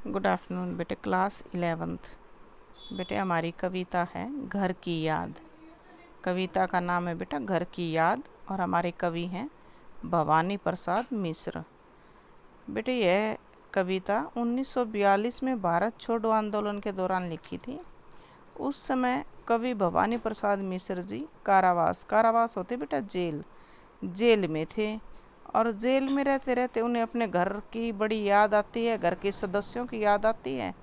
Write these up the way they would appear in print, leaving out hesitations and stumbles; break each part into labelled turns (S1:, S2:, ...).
S1: Good afternoon बेटे, class 11th। बेटे हमारी कविता है घर की याद। कविता का नाम है बेटा घर की याद और हमारे कवि हैं भवानी प्रसाद मिश्र। बेटे यह कविता 1942 में भारत छोड़ो आंदोलन के दौरान लिखी थी। उस समय कवि भवानी प्रसाद मिश्र जी कारावास होते बेटा जेल में थे। और जेल में रहते रहते उन्हें अपने घर की बड़ी याद आती है, घर के सदस्यों की याद आती है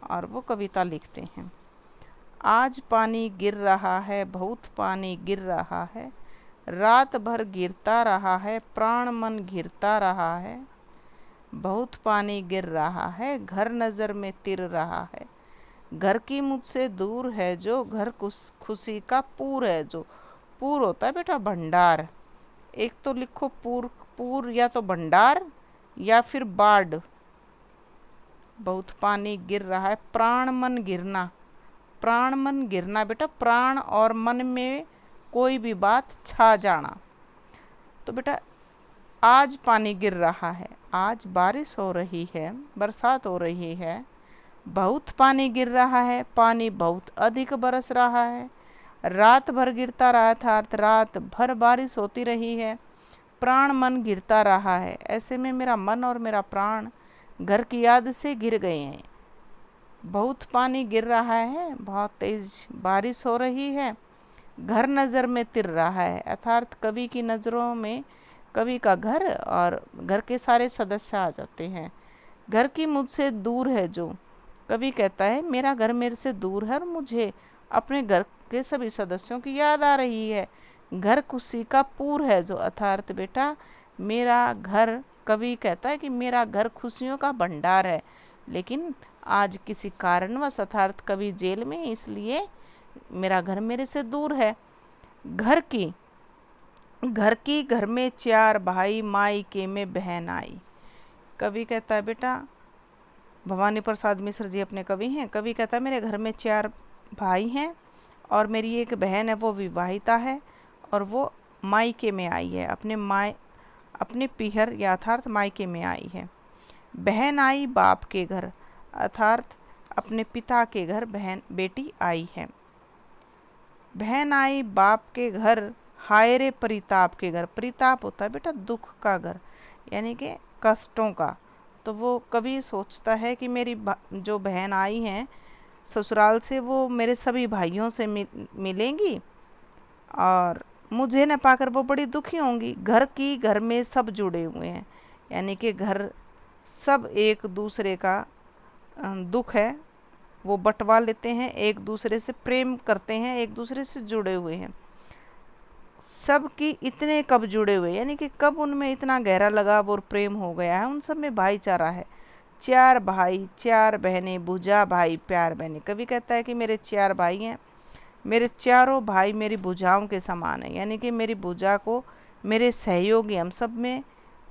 S1: और वो कविता लिखते हैं। आज पानी गिर रहा है, बहुत पानी गिर रहा है, रात भर गिरता रहा है, प्राण मन घिरता रहा है। बहुत पानी गिर रहा है, घर नज़र में तिर रहा है, घर की मुझसे दूर है जो, घर खुशी का पूर है जो। पूर होता है बेटा भंडार। एक तो लिखो पूर, पूर या तो भंडार या फिर बाढ़। बहुत पानी गिर रहा है, प्राण मन गिरना। प्राण मन गिरना बेटा प्राण और मन में कोई भी बात छा जाना। तो बेटा आज पानी गिर रहा है, आज बारिश हो रही है, बरसात हो रही है। बहुत पानी गिर रहा है, पानी बहुत अधिक बरस रहा है। रात भर गिरता रहा था, रात भर बारिश होती रही है। प्राण मन गिरता रहा है, ऐसे में मेरा मन और मेरा प्राण घर की याद से गिर गए हैं। बहुत पानी गिर रहा है, बहुत तेज बारिश हो रही है, घर नज़र में तिर रहा है। अर्थात कवि की नज़रों में कवि का घर और घर के सारे सदस्य आ जाते हैं। घर की मुझसे दूर है जो, कवि कहता है मेरा घर मेरे से दूर है और मुझे अपने घर के सभी सदस्यों की याद आ रही है। घर खुशी का पूर है जो, अर्थात बेटा मेरा घर, कवि कहता है कि मेरा घर खुशियों का भंडार है। लेकिन आज किसी कारणवश अर्थात कवि जेल में, इसलिए मेरा घर मेरे से दूर है। घर में चार भाई, मायके में बहन आई। कवि कहता है बेटा, भवानी प्रसाद मिश्र जी अपने कवि हैं। कवि कहता है मेरे घर में चार भाई हैं और मेरी एक बहन है, वो विवाहिता है और वो मायके में आई है, अपने पीहर या अर्थात मायके में आई है। बहन आई बाप के घर, अर्थात अपने पिता के घर बहन बेटी आई है। बहन आई बाप के घर, हाय रे परिताप के घर। परिताप होता है बेटा दुख का घर, यानी कि कष्टों का। तो वो कभी सोचता है कि मेरी जो बहन आई हैं ससुराल से, वो मेरे सभी भाइयों से मिलेंगी और मुझे न पाकर वो बड़ी दुखी होंगी। घर में सब जुड़े हुए हैं, यानी कि घर सब एक दूसरे का दुख है वो बंटवा लेते हैं, एक दूसरे से प्रेम करते हैं, एक दूसरे से जुड़े हुए हैं। सब की इतने कब जुड़े हुए, यानी कि कब उनमें इतना गहरा लगाव और प्रेम हो गया है, उन सब में भाईचारा है। चार भाई चार बहनें, भुजा भाई प्यार बहनें। कवि कहता है कि मेरे चार भाई हैं, मेरे चारों भाई मेरी भुजाओं के समान है, यानी कि मेरी भुजा को मेरे सहयोगी, हम सब में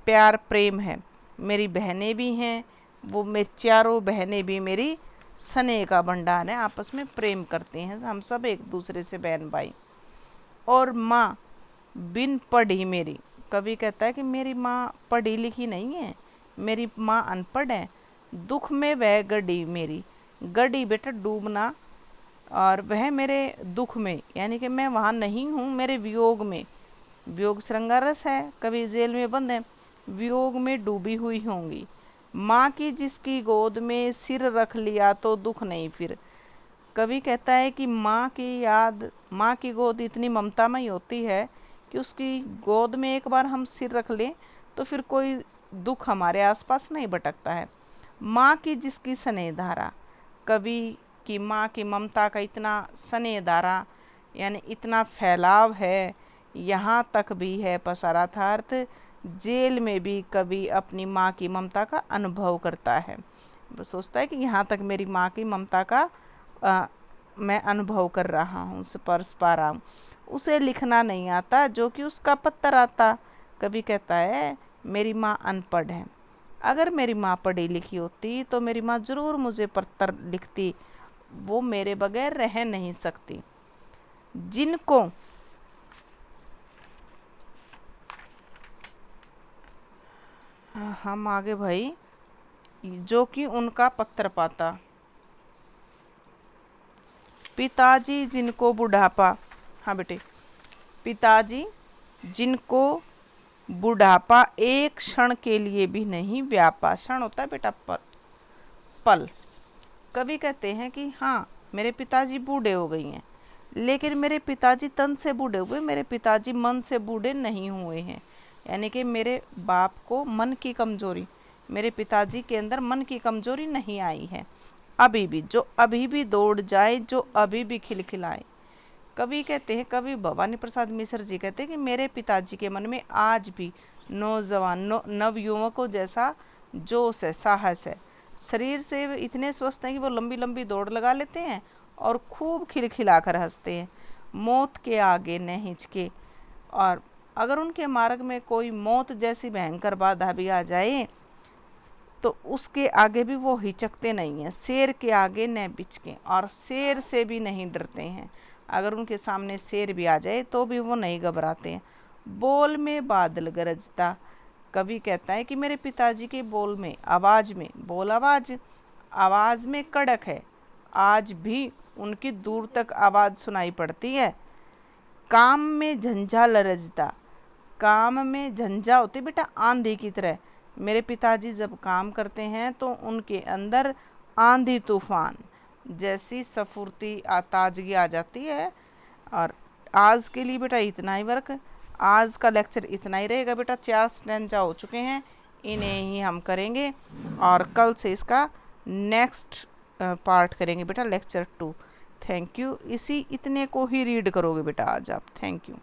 S1: प्यार प्रेम है। मेरी बहनें भी हैं, वो मेरी चारों बहनें भी मेरी स्नेह का भंडार है, आपस में प्रेम करते हैं हम सब एक दूसरे से बहन भाई। और माँ बिन पढ़ी मेरी, कवि कहता है कि मेरी माँ पढ़ी लिखी नहीं है, मेरी माँ अनपढ़ है। दुख में वह गड़ी मेरी, गड़ी बेटा डूबना, और वह मेरे दुख में, यानी कि मैं वहाँ नहीं हूँ, मेरे वियोग में। वियोग श्रृंगार रस है, कभी जेल में बंद है, वियोग में डूबी हुई होंगी। माँ की जिसकी गोद में सिर रख लिया तो दुख नहीं फिर। कवि कहता है कि माँ की याद, माँ की गोद इतनी ममतामयी होती है कि उसकी गोद में एक बार हम सिर रख लें तो फिर कोई दुख हमारे आसपास नहीं भटकता है। माँ की जिसकी स्नेह धारा, कवि की माँ की ममता का इतना स्नेह धारा, यानी इतना फैलाव है, यहाँ तक भी है पसारा था। अर्थ जेल में भी कवि अपनी माँ की ममता का अनुभव करता है। वो सोचता है कि यहाँ तक मेरी माँ की ममता का मैं अनुभव कर रहा हूँ, स्पर्श पा रहा हूँ। उसे लिखना नहीं आता जो कि उसका पत्थर आता। कभी कहता है मेरी माँ अनपढ़ है, अगर मेरी माँ पढ़ी लिखी होती तो मेरी माँ ज़रूर मुझे पत्र लिखती, वो मेरे बगैर रह नहीं सकती। जिनको हम आगे भाई जो कि उनका पत्थर पाता। पिताजी जिनको बुढ़ापा, हाँ बेटे, पिताजी जिनको बुढ़ापा एक क्षण के लिए भी नहीं व्यापा। क्षण होता है बेटा पल। कवि कहते हैं कि हाँ मेरे पिताजी बूढ़े हो गई हैं, लेकिन मेरे पिताजी तन से बूढ़े हुए, मेरे पिताजी मन से बूढ़े नहीं हुए हैं। यानी कि मेरे बाप को मन की कमजोरी, मेरे पिताजी के अंदर मन की कमजोरी नहीं आई है अभी भी, जो अभी भी दौड़ जाए, जो अभी भी खिलखिलाए। कवि कहते हैं, कवि भवानी प्रसाद मिश्र जी कहते हैं कि मेरे पिताजी के मन में आज भी नौजवान नव युवकों जैसा जोश है, साहस है। शरीर से इतने स्वस्थ हैं कि वो लंबी लंबी दौड़ लगा लेते हैं और खूब खिलखिलाकर हंसते हैं। मौत के आगे न हिचके, और अगर उनके मार्ग में कोई मौत जैसी भयंकर बाधा भी आ जाए तो उसके आगे भी वो हिचकते नहीं हैं। शेर के आगे न बिचके, और शेर से भी नहीं डरते हैं। अगर उनके सामने शेर भी आ जाए तो भी वो नहीं घबराते हैं। बोल में बादल गरजता, कवि कहता है कि मेरे पिताजी के बोल में, आवाज़ में, बोल आवाज़ में कड़क है, आज भी उनकी दूर तक आवाज़ सुनाई पड़ती है। काम में झंझा लरजता, काम में झंझा होती बेटा आंधी की तरह। मेरे पिताजी जब काम करते हैं तो उनके अंदर आंधी तूफान जैसी स्फूर्ति ताजगी आ जाती है। और आज के लिए बेटा इतना ही वर्क, आज का लेक्चर इतना ही रहेगा बेटा। 4 स्टैंजा हो चुके हैं, इन्हें ही हम करेंगे और कल से इसका नेक्स्ट पार्ट करेंगे बेटा, लेक्चर 2। Thank you. इतने को ही रीड करोगे बेटा आज आप। Thank you.